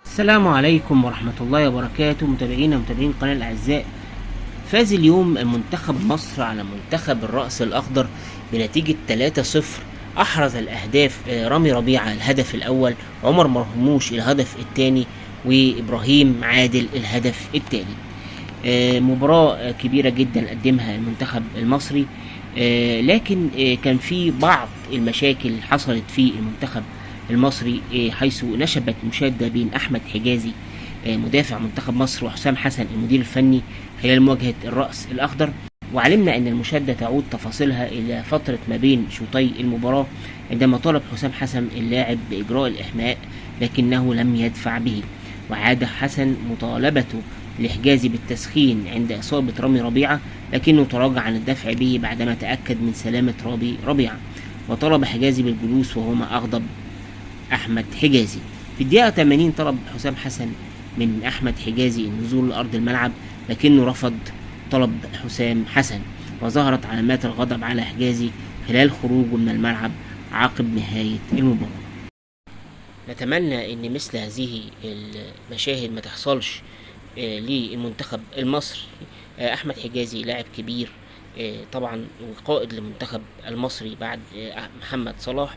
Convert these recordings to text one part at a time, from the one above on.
السلام عليكم ورحمة الله وبركاته، متابعين القناة الأعزاء. فاز اليوم منتخب مصر على منتخب الرأس الأخضر بنتيجة 3-0. أحرز الأهداف رامي ربيعة الهدف الأول، عمر مرموش الهدف الثاني، وإبراهيم عادل الهدف الثاني. مباراة كبيرة جدا قدمها المنتخب المصري، لكن كان في بعض المشاكل حصلت في المنتخب المصري، حيث نشبت مشادة بين أحمد حجازي مدافع منتخب مصر وحسام حسن المدير الفني خلال مواجهة الرأس الأخضر. وعلمنا أن المشادة تعود تفاصيلها إلى فترة ما بين شوطي المباراة، عندما طالب حسام حسن اللاعب بإجراء الإحماء لكنه لم يدفع به، وعاد حسن مطالبته لحجازي بالتسخين عند إصابة رامي ربيعة، لكنه تراجع عن الدفع به بعدما تأكد من سلامة رامي ربيعة، وطلب حجازي بالجلوس وهو ما أغضب أحمد حجازي. في الدقيقة 80 طلب حسام حسن من أحمد حجازي النزول لأرض الملعب، لكنه رفض طلب حسام حسن، وظهرت علامات الغضب على حجازي خلال خروجه من الملعب عقب نهاية المباراة. نتمنى ان مثل هذه المشاهد ما تحصلش للمنتخب المصري. احمد حجازي لاعب كبير طبعا، وقائد للمنتخب المصري بعد محمد صلاح.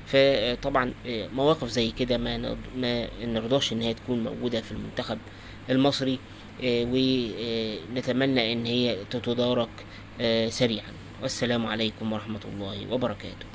فطبعا مواقف زي كده ما نرضاش ان هي تكون موجودة في المنتخب المصري، ونتمنى ان هي تتدارك سريعا. والسلام عليكم ورحمة الله وبركاته.